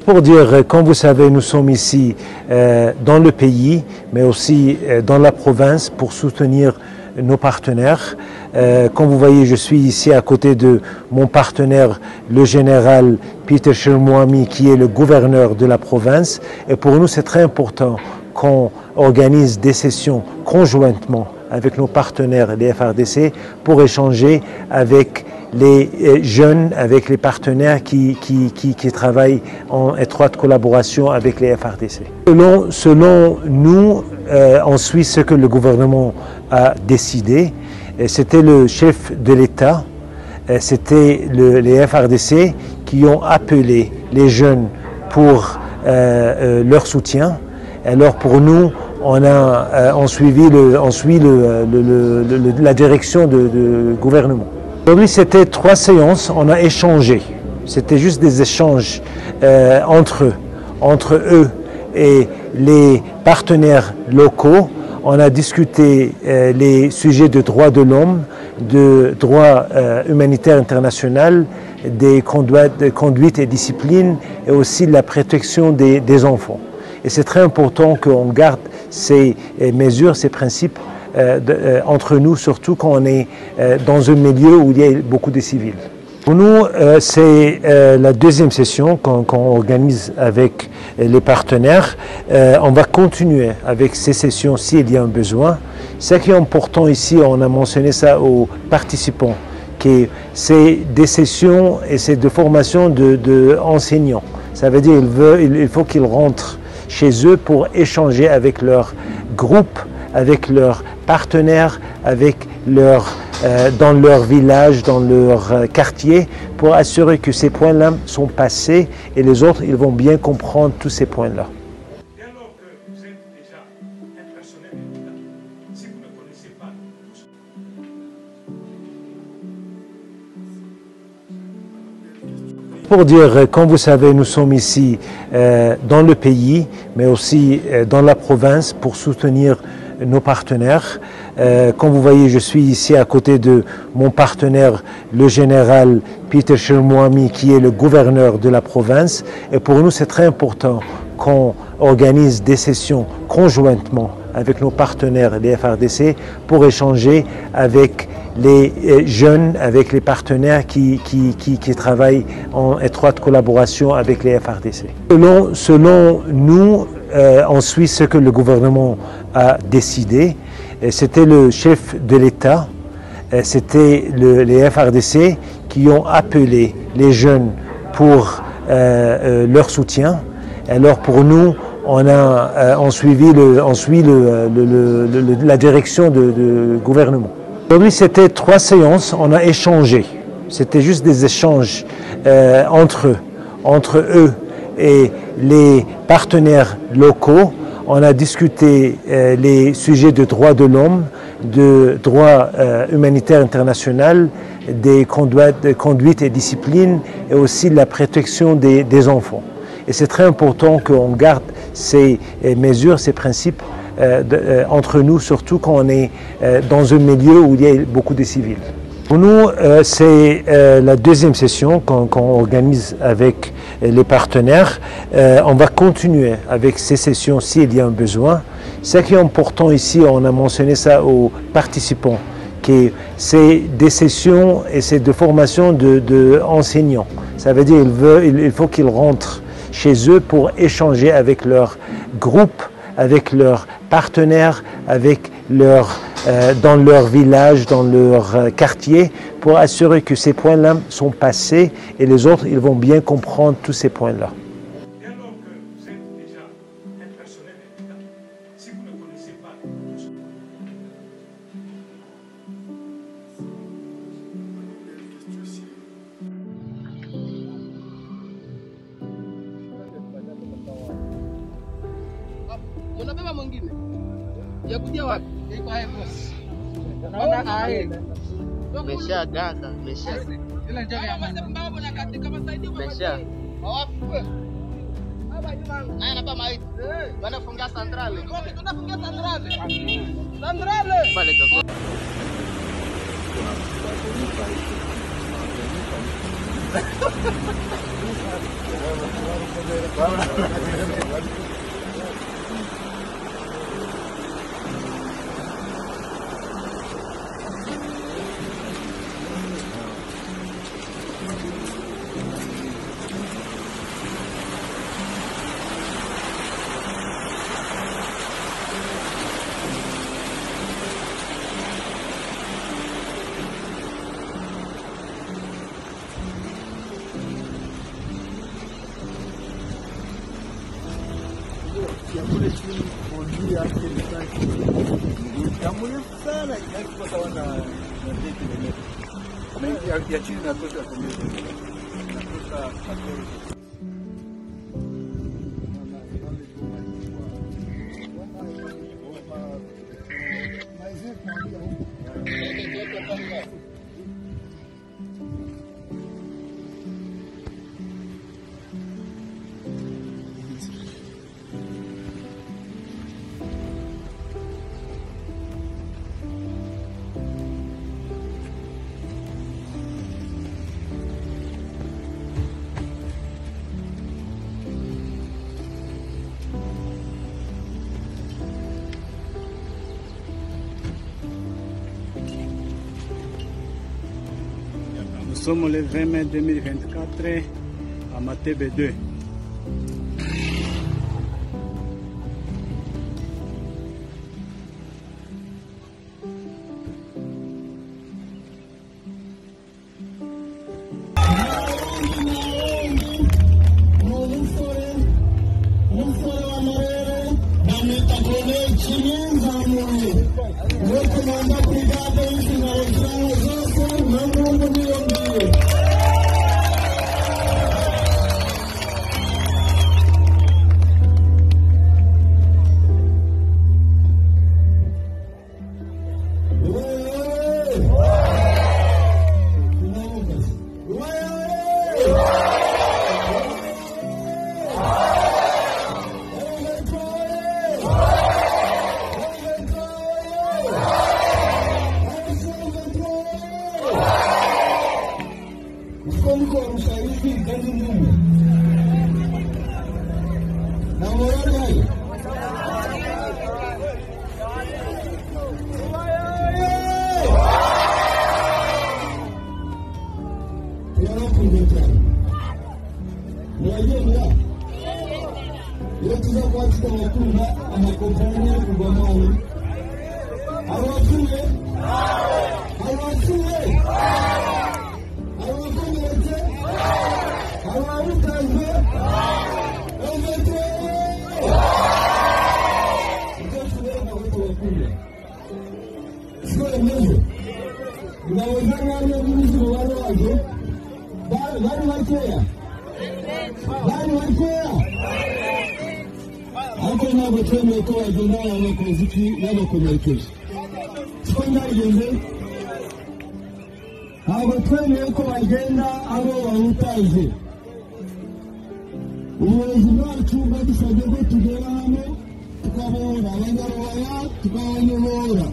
Pour dire, comme vous savez, nous sommes ici dans le pays, mais aussi dans la province pour soutenir nos partenaires. Comme vous voyez, je suis ici à côté de mon partenaire, le général Peter Shirlmuami, qui est le gouverneur de la province. Et pour nous, c'est très important qu'on organise des sessions conjointement avec nos partenaires, les FRDC, pour échanger avec les jeunes, avec les partenaires qui travaillent en étroite collaboration avec les FRDC. Selon nous, on suit ce que le gouvernement a décidé. C'était le chef de l'État, c'était les FRDC qui ont appelé les jeunes pour leur soutien. Alors pour nous, on suit la direction du gouvernement. Aujourd'hui, c'était 3 séances, on a échangé. C'était juste des échanges entre eux et les partenaires locaux. On a discuté les sujets de droits de l'homme, de droit humanitaire international, des conduites et disciplines, et aussi de la protection des enfants. Et c'est très important qu'on garde ces mesures, ces principes entre nous, surtout quand on est dans un milieu où il y a beaucoup de civils. Pour nous, c'est la deuxième session qu'on organise avec les partenaires. On va continuer avec ces sessions s'il y a un besoin. Ce qui est important ici, on a mentionné ça aux participants, que c'est des sessions et c'est de formation d'enseignants. Ça veut dire qu'il faut qu'ils rentrent chez eux pour échanger avec leur groupe, avec leurs partenaires, dans leur village, dans leur quartier, pour assurer que ces points-là sont passés et les autres, ils vont bien comprendre tous ces points-là. Et alors que vous êtes déjà un personnel de l'État, si vous ne connaissez pas tout ça, Pour dire, comme vous savez, nous sommes ici dans le pays, mais aussi dans la province pour soutenir nos partenaires. Comme vous voyez, je suis ici à côté de mon partenaire, le général Peter Shirlmuami, qui est le gouverneur de la province. Et pour nous, c'est très important qu'on organise des sessions conjointement avec nos partenaires, les FRDC, pour échanger avec les jeunes, avec les partenaires qui travaillent en étroite collaboration avec les FRDC. Selon nous, on suit ce que le gouvernement a décidé. C'était le chef de l'État, c'était les FRDC qui ont appelé les jeunes pour leur soutien. Alors pour nous, on suit la direction du gouvernement. Aujourd'hui, c'était 3 séances, on a échangé. C'était juste des échanges entre eux et les partenaires locaux. On a discuté les sujets de droits de l'homme, de droit humanitaire international, des conduites et disciplines, et aussi de la protection des enfants. Et c'est très important qu'on garde ces mesures, ces principes entre nous, surtout quand on est dans un milieu où il y a beaucoup de civils. Pour nous, c'est la deuxième session qu'on organise avec les partenaires. On va continuer avec ces sessions s'il y a un besoin. Ce qui est important ici, on a mentionné ça aux participants, que c'est des sessions et c'est de formation d'enseignants. Ça veut dire qu'il faut qu'ils rentrent chez eux pour échanger avec leur groupe, avec leurs partenaires, dans leur village, dans leur quartier, pour assurer que ces points-là sont passés et les autres, ils vont bien comprendre tous ces points-là. et alors que vous êtes déjà un personnel de l'État, si vous ne connaissez pas tout ça, Unabeba mwingine ya kuja wapi? Iko hai boss. Naona hai. Mesha gaka, mesha. Ile njoo ya mama mbao na katika masaidi Mesha. wapi wewe? Baba Juma. Naya napa maiti. Wanafungia santrale. Tunafungia santrale. Santrale. Pale toko. Nous sommes le 20 mai 2024 à Matebe 2. Twemeye ko bagenda abo bawutaje ubuyobozi bwacu badusabye ko tugera hano tukabora abanyarwaya tukabanyobora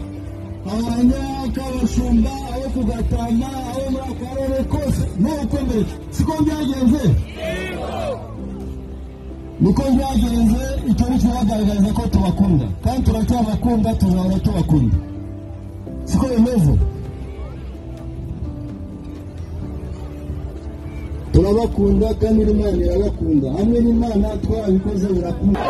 abanyakabashumba abo kugatama abo muri akarere kose nuko mbere siko byagenze niko byagenze icyo ni kibagaragaza ko tubakunda kandi turacyabakunda tuzahora tubakunda siko bimeze turabakunda kandi n'Imana irabakunda hamwe n'Imana twabikoze birakunda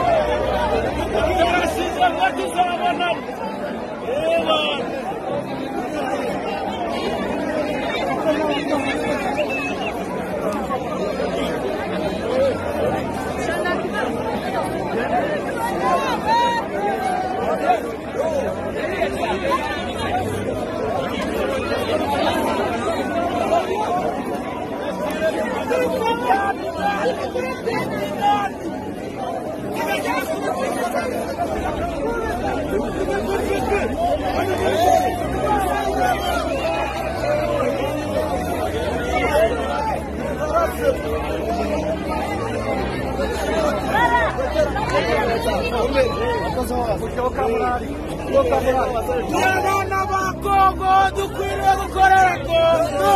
Abana ba Kongo dukwiriye gukorera Kongo.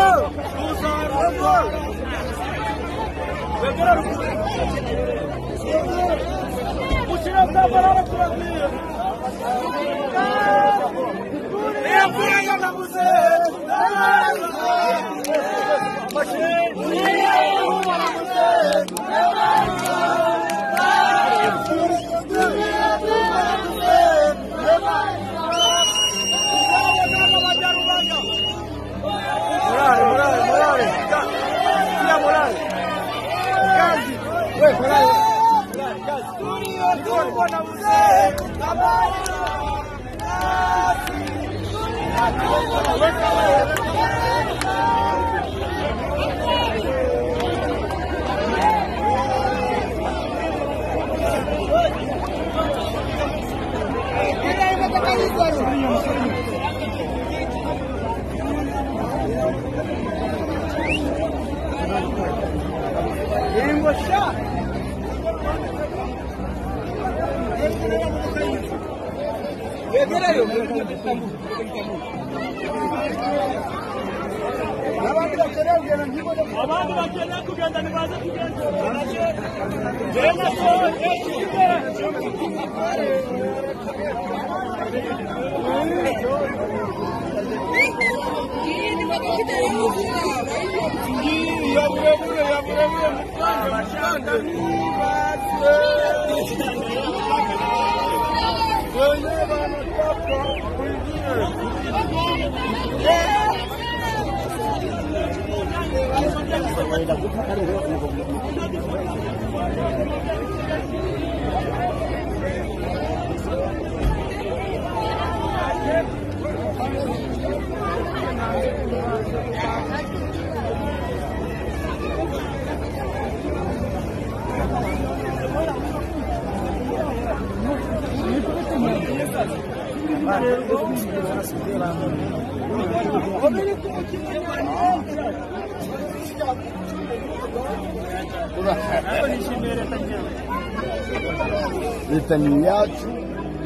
leta ni yacu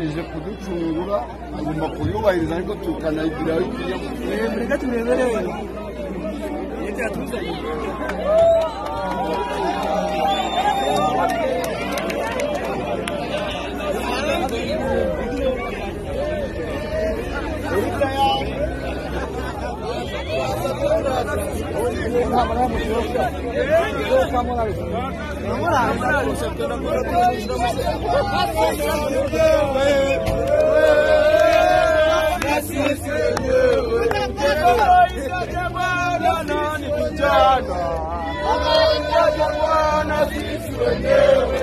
ije kuducungura hanyuma kuyubahiriza ariko tukanayigiraho ikwiye reka turebereye leta yatuzanye Bwana sisi wenyewe